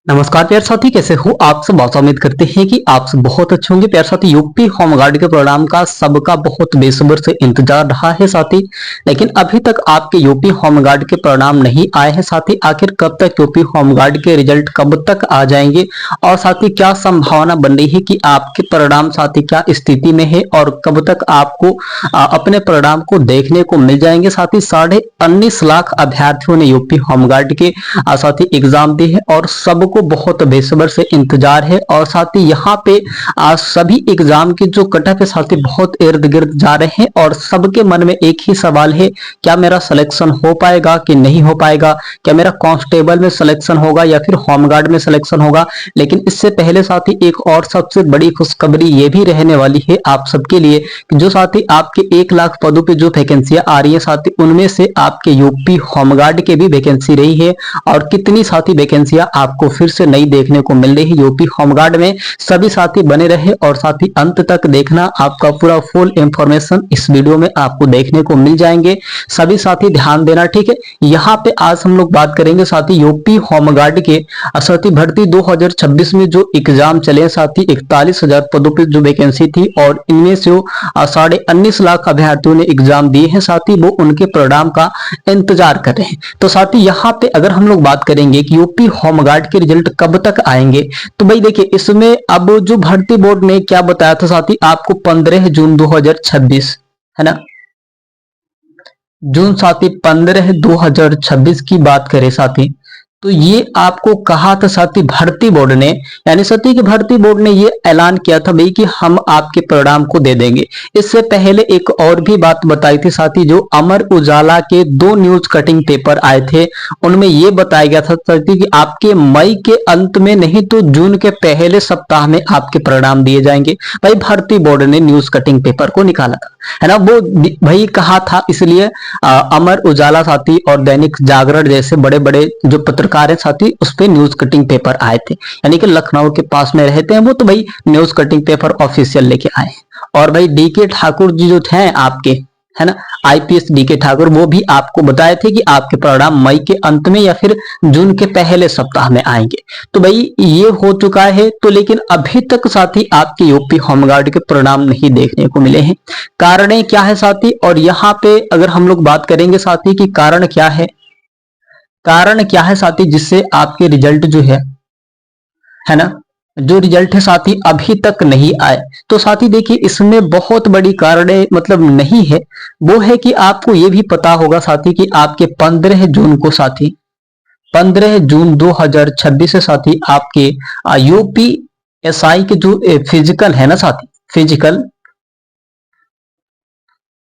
नमस्कार प्यारे साथी, कैसे हो आप सब। बहुत उम्मीद करते हैं कि आप सब बहुत अच्छे होंगे। प्यारे साथी, यूपी होमगार्ड के परिणाम का सबका बहुत बेसब्री से इंतजार रहा है साथी, लेकिन अभी तक आपके यूपी होमगार्ड के परिणाम नहीं आए हैं साथी। आखिर कब तक यूपी होमगार्ड के रिजल्ट कब तक आ जाएंगे और साथी क्या संभावना बन रही है कि आपके परिणाम साथी क्या स्थिति में है और कब तक आपको अपने परिणाम को देखने को मिल जाएंगे साथी। 19.5 लाख अभ्यर्थियों ने यूपी होमगार्ड के साथी एग्जाम दिए हैं और सबको को बहुत बेसब्री से इंतजार है। और साथ ही यहाँ पे सभी एग्जाम के जो कट ऑफ है साथी बहुत इर्द गिर्द जा रहे हैं और सबके मन में एक ही सवाल है, क्या मेरा सिलेक्शन हो पाएगा कि नहीं हो पाएगा, क्या मेरा कांस्टेबल में सिलेक्शन होगा या फिर होमगार्ड में सिलेक्शन होगा। लेकिन इससे पहले साथी एक और सबसे बड़ी खुशखबरी ये भी रहने वाली है आप सबके लिए, जो साथी आपके 1 लाख पदों पे जो वैकेंसियां आ रही है साथी, उनमें से आपके यूपी होमगार्ड के भी वैकेंसी रही है और कितनी साथी वैकेंसियां आपको फिर से नई देखने को मिल रही है यूपी होमगार्ड में। सभी साथी बने रहे और साथी अंत तक देखना, आपका पूरा फुल इंफॉर्मेशन इस वीडियो में आपको देखने को मिल जाएंगे। सभी साथी ध्यान देना, ठीक है। यहाँ पे आज हम लोग बात करेंगे साथी यूपी होमगार्ड के साथी भर्ती 2026 में जो एग्जाम चले साथी, 41,000 पदों पर जो वैकेंसी थी और इनमें से 19.5 लाख अभ्यर्थियों ने एग्जाम दिए हैं साथी, वो उनके परिणाम का इंतजार कर रहे हैं। तो साथी यहाँ पे अगर हम लोग बात करेंगे कि यूपी होमगार्ड के रिजल्ट कब तक आएंगे, तो भाई देखिए इसमें अब जो भर्ती बोर्ड ने क्या बताया था साथी, आपको 15 जून 2026 है ना, जून साथी 15 2026 की बात करें साथी, तो ये आपको कहा था साथी भर्ती बोर्ड ने, यानी साथी कि भर्ती बोर्ड ने ये ऐलान किया था भाई कि हम आपके परिणाम को दे देंगे। इससे पहले एक और भी बात बताई थी साथी, जो अमर उजाला के 2 न्यूज कटिंग पेपर आए थे, उनमें ये बताया गया था साथी कि आपके मई के अंत में नहीं तो जून के पहले सप्ताह में आपके परिणाम दिए जाएंगे। भाई भर्ती बोर्ड ने न्यूज कटिंग पेपर को निकाला था, है ना, वो भाई कहा था। इसलिए अमर उजाला साथी और दैनिक जागरण जैसे बड़े बड़े जो पत्रकार है साथी, उस पे न्यूज कटिंग पेपर आए थे, यानी कि लखनऊ के पास में रहते हैं वो, तो भाई न्यूज कटिंग पेपर ऑफिशियल लेके आए। और भाई डीके ठाकुर जी जो थे आपके, है ना, आईपीएस डीके ठाकुर, वो भी आपको बताए थे कि आपके परिणाम मई के अंत में या फिर जून के पहले सप्ताह में आएंगे। तो भाई ये हो चुका है, तो लेकिन अभी तक साथी आपके यूपी होमगार्ड के परिणाम नहीं देखने को मिले हैं। कारण क्या है साथी, और यहाँ पे अगर हम लोग बात करेंगे साथी कि कारण क्या है, कारण क्या है साथी जिससे आपके रिजल्ट जो है ना, जो रिजल्ट है साथी अभी तक नहीं आए, तो साथी देखिए इसमें बहुत बड़ी कारण मतलब नहीं है। वो है कि आपको ये भी पता होगा साथी कि आपके 15 जून को साथी, 15 जून 2026 से साथी आपके यूपी एसआई के जो फिजिकल है ना साथी,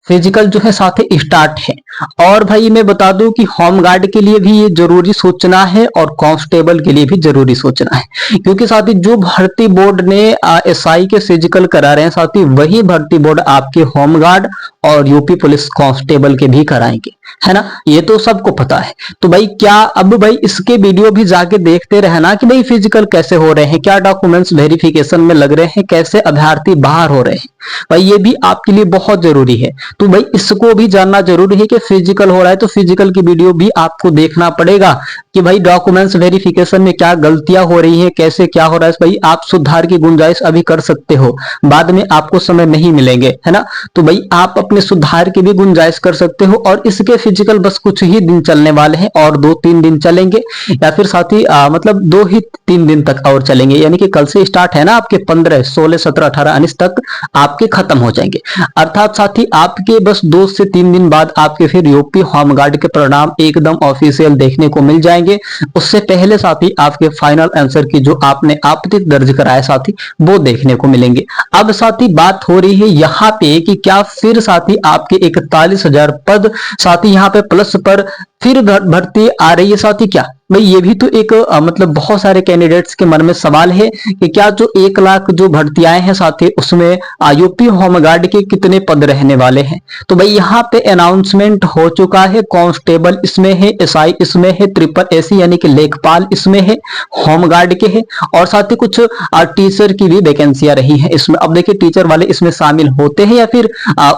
फिजिकल जो है साथी स्टार्ट है। और भाई मैं बता दूं कि होमगार्ड के लिए भी ये जरूरी सोचना है और कांस्टेबल के लिए भी जरूरी सोचना है, क्योंकि साथी जो भर्ती बोर्ड ने एसआई के फिजिकल करा रहे हैं साथी, वही भर्ती बोर्ड आपके होमगार्ड और यूपी पुलिस कांस्टेबल के भी कराएंगे, है ना, ये तो सबको पता है। तो भाई क्या अब भाई इसके वीडियो भी जाके देखते रहना कि भाई फिजिकल कैसे हो रहे हैं, क्या डॉक्यूमेंट्स वेरिफिकेशन में लग रहे हैं, कैसे अभ्यर्थी बाहर हो रहे हैं, भाई ये भी आपके लिए बहुत जरूरी है। तो भाई इसको भी जानना जरूरी है कि फिजिकल हो रहा है, तो फिजिकल की वीडियो भी आपको देखना पड़ेगा कि भाई डॉक्यूमेंट्स वेरिफिकेशन में क्या गलतियां हो रही है, कैसे क्या हो रहा है। भाई आप सुधार की गुंजाइश अभी कर सकते हो, बाद में आपको समय नहीं मिलेंगे, है ना, तो भाई आप अपने सुधार की भी गुंजाइश कर सकते हो। और इसके फिजिकल बस कुछ ही दिन चलने वाले हैं और 2-3 दिन चलेंगे, या फिर साथी मतलब 2 ही 3 दिन तक और चलेंगे, यानी कि कल से स्टार्ट है ना, आपके 15, 16, 17, 18, 19 तक आपके खत्म हो जाएंगे। अर्थात साथी आपके बस 2 से 3 दिन बाद आपके फिर यूपी होमगार्ड के परिणाम एकदम ऑफिशियल देखने को मिल जाएंगे। उससे पहले साथी आपके फाइनल आंसर की जो आपने आपत्ति दर्ज कराया साथी, वो देखने को मिलेंगे। अब साथी बात हो रही है यहाँ पे कि क्या फिर साथी आपके 41,000 पद साथी यहाँ पे प्लस पर फिर भर्ती आ रही है साथी, क्या भाई ये भी तो एक मतलब बहुत सारे कैंडिडेट्स के मन में सवाल है कि क्या जो 1 लाख जो भर्ती आए हैं साथी, उसमें यूपी होमगार्ड के कितने पद रहने वाले हैं। तो भाई यहाँ पे अनाउंसमेंट हो चुका है, कांस्टेबल इसमें है, एसआई इसमें है, ट्रिपल एसी यानी कि लेखपाल इसमें है, होमगार्ड के है, और साथ ही कुछ टीचर की भी वैकेंसियां रही है इसमें। अब देखिए टीचर वाले इसमें शामिल होते हैं या फिर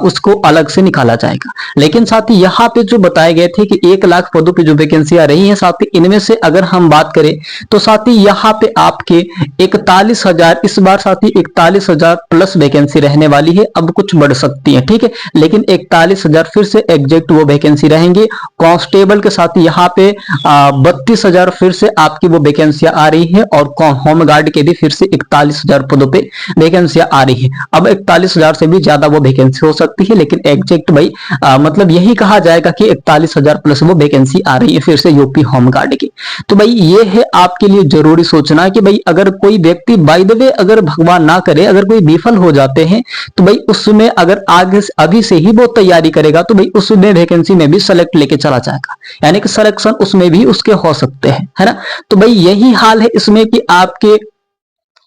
उसको अलग से निकाला जाएगा। लेकिन साथ ही यहाँ पे जो बताए गए थे कि 1 लाख पदों पर जो वैकेंसियां रही है साथी, इनमें से अगर हम बात करें तो साथी यहाँ पे आपके 41,000 इस बार साथी 41,000 प्लस वैकेंसी रहने वाली है। अब कुछ बढ़ सकती है, ठीक है, लेकिन 41,000 फिर से एग्जैक्ट वो वैकेंसी रहेंगी। कांस्टेबल के साथ यहाँ पे 32,000 फिर से आपकी वो वैकेंसियां आ रही है और होमगार्ड के भी फिर से 41,000 पदों पे वैकेंसियां आ रही है। अब 41,000 से भी ज्यादा वो वैकेंसी हो सकती है, लेकिन एग्जैक्ट भाई मतलब यही कहा जाएगा कि 41,000 प्लस वो वैकेंसी आ रही है फिर से यूपी होमगार्ड की। तो भाई ये है आपके लिए जरूरी सोचना कि भाई अगर कोई व्यक्ति बाय द वे अगर भगवान ना करे अगर कोई विफल हो जाते हैं तो भाई उसमें अगर आगे अभी से ही वो तैयारी करेगा तो भाई उसमें वैकेंसी में भी सेलेक्ट लेके चला जाएगा, यानी कि सिलेक्शन उसमें भी उसके हो सकते हैं, है ना। तो भाई यही हाल है इसमें कि आपके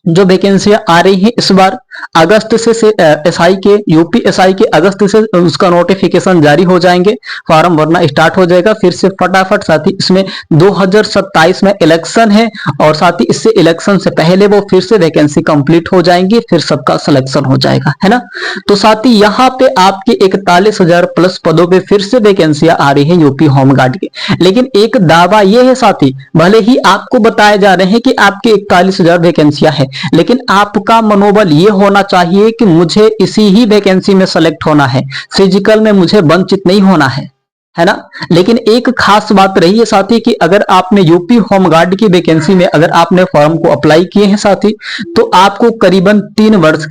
जो वैकेंसियां आ रही है इस बार अगस्त से एसआई के यूपी एसआई के अगस्त से उसका नोटिफिकेशन जारी हो जाएंगे, फॉर्म भरना स्टार्ट हो जाएगा फिर से फटाफट। साथ ही इसमें 2027 में इलेक्शन है और साथ ही इससे इलेक्शन से पहले वो फिर से वैकेंसी कंप्लीट हो जाएंगी, फिर सबका सिलेक्शन हो जाएगा, है ना। तो साथ ही यहाँ पे आपके 41,000 प्लस पदों पे फिर से वैकेंसियां आ रही है यूपी होमगार्ड की। लेकिन एक दावा यह है साथी, भले ही आपको बताया जा रहे हैं कि आपके 41,000 वैकेंसियां है, लेकिन आपका मनोबल ये होना चाहिए कि मुझे इसी ही वैकेंसी में सेलेक्ट होना है, फिजिकल में मुझे वंचित नहीं होना है ना। लेकिन एक खास बात रही है साथी कि अगर आपने यूपी होमगार्ड की वैकेंसी में अगर आपने फॉर्म को अप्लाई किए हैं साथी तो आपको करीबन 3 वर्ष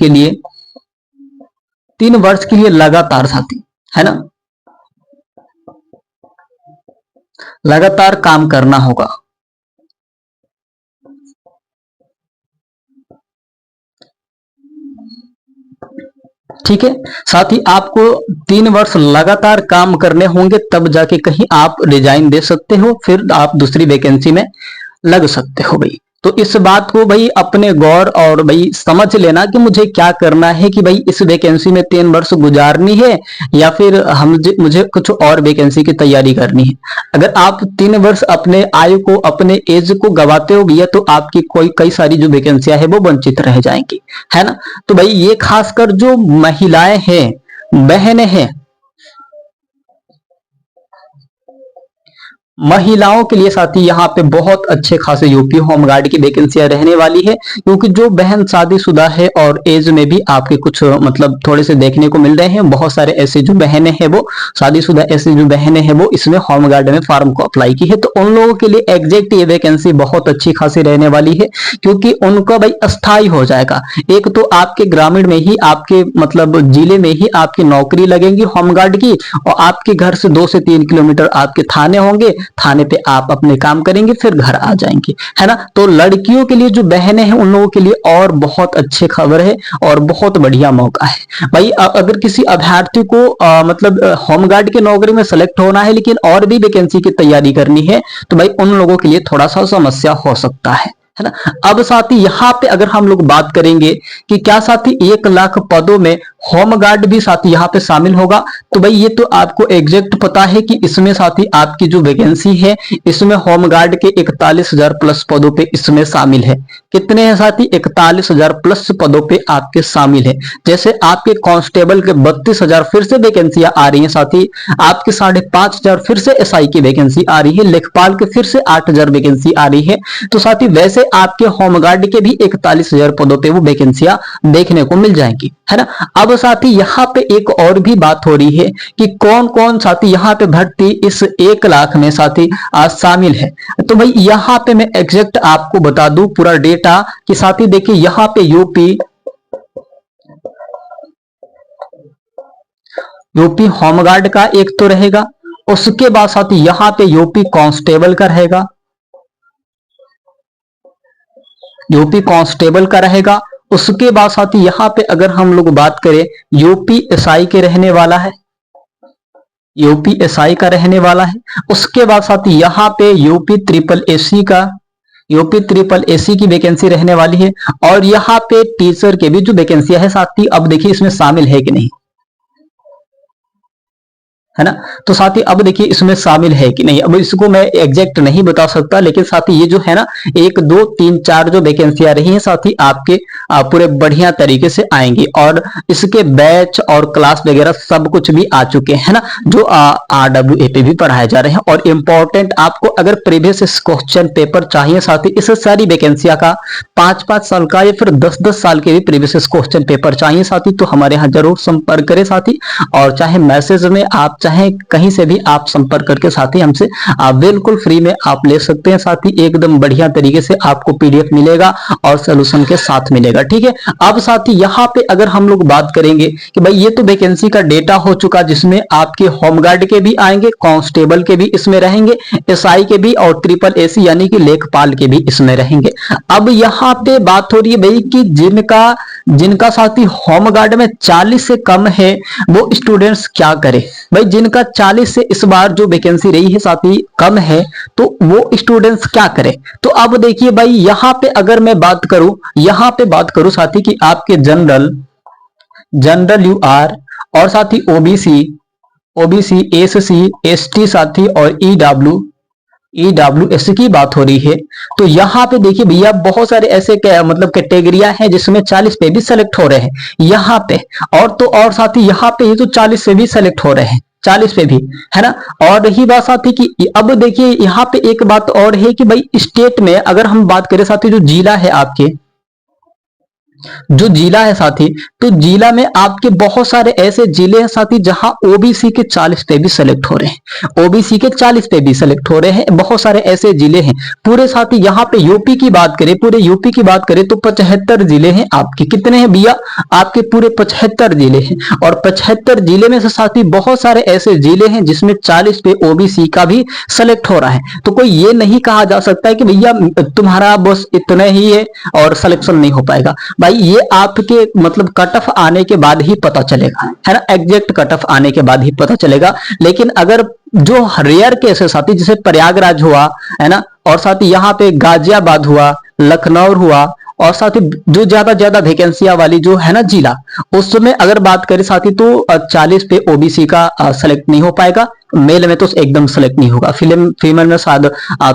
के लिए लगातार साथी, है ना, लगातार काम करना होगा। ठीक है, साथ ही आपको 3 वर्ष लगातार काम करने होंगे तब जाके कहीं आप रिजाइन दे सकते हो, फिर आप दूसरी वैकेंसी में लग सकते हो भाई। तो इस बात को भाई अपने गौर और भाई समझ लेना कि मुझे क्या करना है कि भाई इस वैकेंसी में 3 वर्ष गुजारनी है या फिर मुझे कुछ और वैकेंसी की तैयारी करनी है। अगर आप 3 वर्ष अपने आयु को अपने एज को गवाते हो भैया तो आपकी कई सारी जो वैकेंसियां है वो वंचित रह जाएंगी, है ना। तो भाई ये खासकर जो महिलाएं हैं, बहनें हैं, महिलाओं के लिए साथी यहाँ पे बहुत अच्छे खासे यूपी होमगार्ड की वैकेंसियां रहने वाली है, क्योंकि जो बहन शादीशुदा है और एज में भी आपके कुछ मतलब थोड़े से देखने को मिल रहे हैं, बहुत सारे ऐसे जो बहनें हैं वो शादीशुदा ऐसी जो बहनें हैं वो इसमें होमगार्ड में फॉर्म को अप्लाई की है। तो उन लोगों के लिए एग्जैक्ट ये वैकेंसी बहुत अच्छी खासी रहने वाली है, क्योंकि उनका भाई अस्थायी हो जाएगा। एक तो आपके ग्रामीण में ही आपके मतलब जिले में ही आपकी नौकरी लगेगी होमगार्ड की, और आपके घर से 2 से 3 किलोमीटर आपके थाने होंगे, थाने पे आप अपने काम करेंगे फिर घर आ जाएंगे, है ना। तो लड़कियों के लिए जो बहनें हैं उन लोगों के लिए और बहुत अच्छी खबर है और बहुत बढ़िया मौका है भाई। अगर किसी अभ्यर्थी को मतलब होमगार्ड की नौकरी में सेलेक्ट होना है लेकिन और भी वैकेंसी की तैयारी करनी है तो भाई उन लोगों के लिए थोड़ा सा समस्या हो सकता है ना। अब साथी यहाँ पे अगर हम लोग बात करेंगे कि क्या साथी 1 लाख पदों में होमगार्ड भी साथी यहाँ पे शामिल होगा, तो भाई ये तो आपको एग्जैक्ट पता है कि इसमें साथी आपकी जो वैकेंसी है इसमें होमगार्ड के 41,000 प्लस पदों पे इसमें शामिल है। कितने हैं साथी? 41,000 प्लस पदों पे आपके शामिल है। जैसे आपके कांस्टेबल के 32,000 फिर से वैकेंसियां आ रही है साथी, आपके 5,500 फिर से एसआई की वैकेंसी आ रही है, लेखपाल के फिर से 8,000 वैकेंसी आ रही है। तो साथी वैसे आपके होमगार्ड के भी 41,000 पदों पे वो वैकेंसियां देखने को मिल जाएंगी, है ना। अब साथी यहाँ पे एक और भी बात हो रही है कि कौन कौन साथी यहाँ पे भर्ती इस 1 लाख में साथी शामिल है। तो भाई यहाँ पे मैं एग्जैक्ट आपको बता दूं पूरा डेटा कि साथी देखिए यहाँ पे यूपी होमगार्ड का एक तो रहेगा, उसके बाद साथी यहाँ पे यूपी कांस्टेबल का रहेगा, यूपी कांस्टेबल का रहेगा। उसके बाद साथी यहाँ पे अगर हम लोग बात करें यूपी एसआई के रहने वाला है, यूपी एसआई का रहने वाला है। उसके बाद साथी यहाँ पे यूपी ट्रिपल एसी का, यूपी ट्रिपल एसी की वैकेंसी रहने वाली है। और यहाँ पे टीचर के भी जो वैकेंसी है साथी अब देखिए इसमें शामिल है कि नहीं। है ना। तो साथ ही अब देखिए इसमें शामिल है कि नहीं, अब इसको मैं एग्जैक्ट नहीं बता सकता, लेकिन साथ ही ये जो है ना 1 2 3 4 जो वैकेंसियां रही हैं साथ ही आपके पूरे बढ़िया तरीके से आएंगी, और इसके बैच और क्लास वगैरह सब कुछ भी आ चुके हैं ना, जो RWA पे भी पढ़ाए जा रहे हैं। और इम्पोर्टेंट आपको अगर प्रीवियस क्वेश्चन पेपर चाहिए साथ ही इस सारी वैकेंसियां का 5-5 साल का या फिर 10-10 साल के भी प्रीवियस क्वेश्चन पेपर चाहिए साथ ही, तो हमारे यहाँ जरूर संपर्क करें साथ ही, और चाहे मैसेज में आप चाहे कहीं से भी आप संपर्क करके साथ ही हमसे आप बिल्कुल फ्री में आप ले सकते हैं साथ ही, एकदम बढ़िया तरीके से आपको PDF मिलेगा और सोल्यूशन के साथ मिलेगा। ठीक है, अब साथ ही यहाँ पे अगर हम लोग बात करेंगे कि भाई ये तो वैकेंसी का डेटा हो चुका, जिसमें आपके होमगार्ड के भी आएंगे, कांस्टेबल के भी इसमें रहेंगे, SI के भी और SSS यानी कि लेखपाल के भी इसमें रहेंगे। अब यहाँ पे बात हो रही है भाई कि जिनका साथी होमगार्ड में 40 से कम है वो स्टूडेंट्स क्या करें। भाई जिनका 40 से इस बार जो वैकेंसी रही है साथी कम है, तो वो स्टूडेंट्स क्या करें। तो अब देखिए भाई यहाँ पे अगर मैं बात करूं साथी कि आपके जनरल UR और साथी OBC SC ST साथी और EWS की बात हो रही है, तो यहाँ पे देखिए भैया बहुत सारे ऐसे मतलब कैटेगरियां हैं जिसमें 40 पे भी सेलेक्ट हो रहे हैं यहाँ पे, और साथ ही यहाँ पे ये तो 40 से भी सेलेक्ट हो रहे हैं, 40 पे भी, है ना। और रही बात साथी कि अब देखिए यहाँ पे एक बात और है कि भाई स्टेट में अगर हम बात करें साथी, जो जिला है आपके, जो जिला है साथी, तो जिला में आपके बहुत सारे ऐसे जिले हैं साथी जहां OBC के 40 पे भी सेलेक्ट हो रहे हैं, OBC के 40 पे भी सेलेक्ट हो रहे हैं, बहुत सारे ऐसे जिले हैं पूरे साथी। यहाँ पे यूपी की बात करें, पूरे यूपी की बात करें तो 75 जिले हैं आपके। कितने हैं भैया, आपके पूरे 75 जिले हैं, और 75 जिले में से साथी बहुत सारे ऐसे जिले हैं जिसमें 40 पे OBC का भी सेलेक्ट हो रहा है। तो कोई ये नहीं कहा जा सकता है कि भैया तुम्हारा बस इतना ही है और सिलेक्शन नहीं हो पाएगा। भाई ये आपके मतलब कट ऑफ आने के बाद ही पता चलेगा, है ना, एग्जैक्ट कट ऑफ आने के बाद ही पता चलेगा। लेकिन अगर जो रेयर केस है साथी, जैसे प्रयागराज हुआ, है ना, और साथ ही यहाँ पे गाजियाबाद हुआ, लखनऊ हुआ, और साथ ही जो ज्यादा वैकेंसियां वाली जो है ना जिला, उसमें अगर बात करें साथी तो 40 पे OBC का सेलेक्ट नहीं हो पाएगा, मेल में तो एकदम सेलेक्ट नहीं होगा, फीमेल में शायद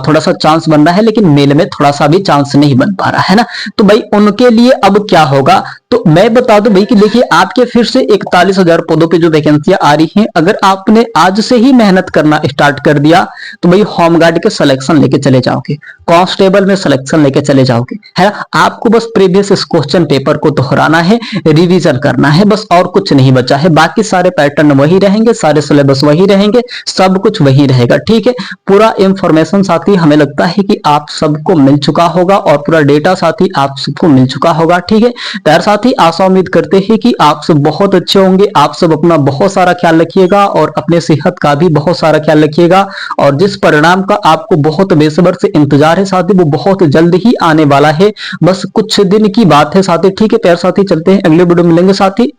थोड़ा सा चांस बन रहा है, लेकिन मेल में थोड़ा सा भी चांस नहीं बन पा रहा है ना। तो भाई उनके लिए अब क्या होगा, तो मैं बता दूं भाई कि देखिए आपके फिर से 41,000 पदों पे जो वैकेंसियां आ रही हैं, अगर आपने आज से ही मेहनत करना स्टार्ट कर दिया तो भाई होमगार्ड के सिलेक्शन लेके चले जाओगे, कांस्टेबल में सिलेक्शन लेके चले जाओगे, है ना। आपको बस प्रीवियस क्वेश्चन पेपर को दोहराना है, रिवीजन करना है, बस और कुछ नहीं बचा है। बाकी सारे पैटर्न वही रहेंगे, सारे सिलेबस वही रहेंगे, सब कुछ वही रहेगा। ठीक है, पूरा इंफॉर्मेशन साथी हमें लगता है कि आप सबको मिल चुका होगा, और पूरा डेटा साथी आप सबको मिल चुका होगा। ठीक है, तो साथी आशा उम्मीद करते हैं कि आप सब बहुत अच्छे होंगे। आप सब अपना बहुत सारा ख्याल रखिएगा और अपने सेहत का भी बहुत सारा ख्याल रखिएगा, और जिस परिणाम का आपको बहुत बेसब्र से इंतजार है साथी, वो बहुत जल्द ही आने वाला है, बस कुछ दिन की बात है साथी। ठीक है प्यार साथी, चलते हैं अगले वीडियो में मिलेंगे साथी।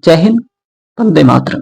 जय हिंद, वंदे मातरम।